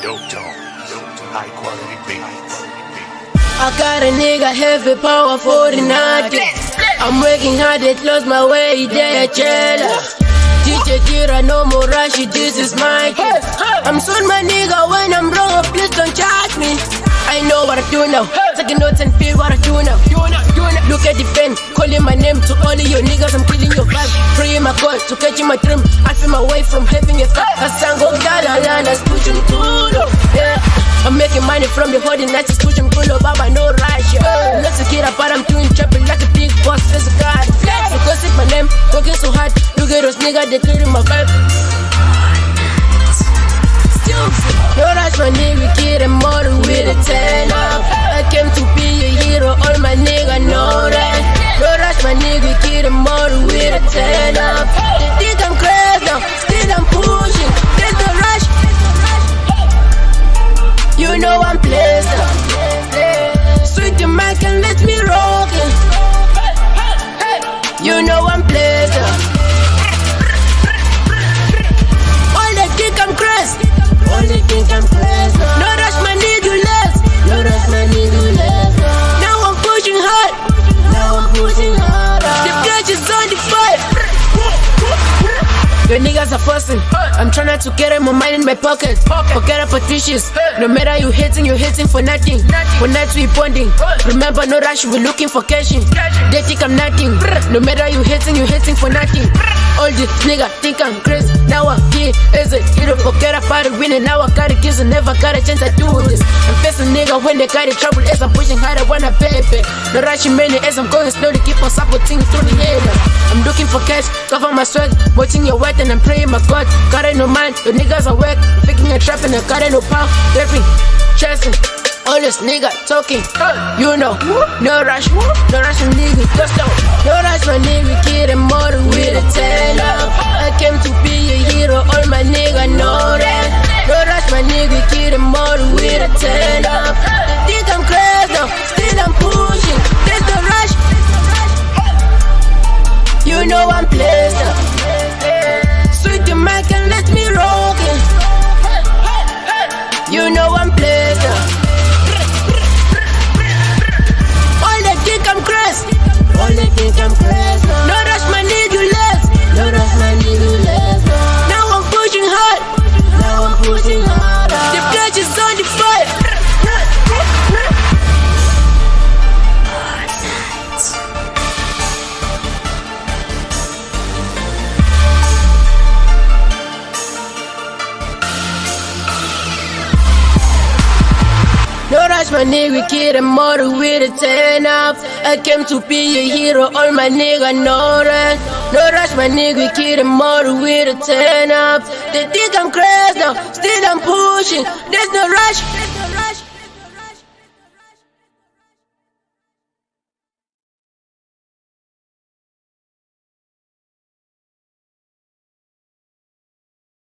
Dope tone, high quality beats. I got a nigga heavy power for the night. I'm working hard to close my way, there, chela. DJ Kira, no more rush, this is my kid. I'm soon my nigga when I'm wrong, please don't charge me. I know what I do now, taking notes and feel what I do now. Look at the pen, calling my name to all of your niggas, I'm killing your vibe. Praying my God to catch my dream, I feel my way from having a car. I sang up, that's pushing to yeah. I'm making money from the holding, that's just pushing pull up, Baba, no rush. I'm not a kid, but I'm doing trapping like a big boss, there's a guy. Because it's my name, working so hard, look at those niggas, they clearing my vibe. No rush, my nigga, kid, I'm more with a 10 up. I came to be a hero, all my nigga know that. No rush, my nigga, kid, I'm more with a 10 up. They think I'm crazy now, still I'm pushing, there's no rush. You know I'm blessed now. Sweet the mic and let me rock it. You know I'm blessed now. All they think I'm crazy. All they think I'm crazy. No rush, my nigga, less. No rush, my nigga, less. Now I'm pushing hard. Now I'm pushing hard. The clutch is on the fire. Your niggas are fussing. I'm trying not to get my mind in my pocket. Forget about fishes. No matter you're hitting for nothing. When nights we bonding. Remember, no rush, we're looking for cashing. They think I'm nothing. No matter you're hitting for nothing. All these niggas think I'm crazy. Now I'm here as a hero. Forget about it, winning. Now I got a kiss and never got a chance to do this. I'm facing nigga when they got in trouble. As I'm pushing harder when I pay it. No rushing many as I'm going slowly. Keep on supporting through the head. I'm looking for cash, cover my sweat, watching your wet and I'm praying my God. Got it no mind, the niggas are wet, picking a trap and I got it no power. Rapping, chasing, all this nigga talking. You know, no rush, nigga, just don't. No rush, my nigga, kid, I'm more with a 10 up. I came to be a hero, all my nigga know that. No rush, my nigga, kid, I'm more with a 10 up. They think I'm crazy now, still I'm pushing, there's no rush. You know I'm blessed now. Sweet the mic and let me rock it. You know I'm blessed now. All they think I'm crazy. All they think I'm crazy. No rush, my nigga, less. No rush, my nigga, less. Now I'm pushing hard. Now I'm pushing hard. The clutch is on the fire. No rush, my nigga, kid, I'm more with a 10 up. I came to be a hero, all my nigga know that. No rush, my nigga, kid, I'm more with a 10 up. They think I'm crazy now, still I'm pushing, there's no rush.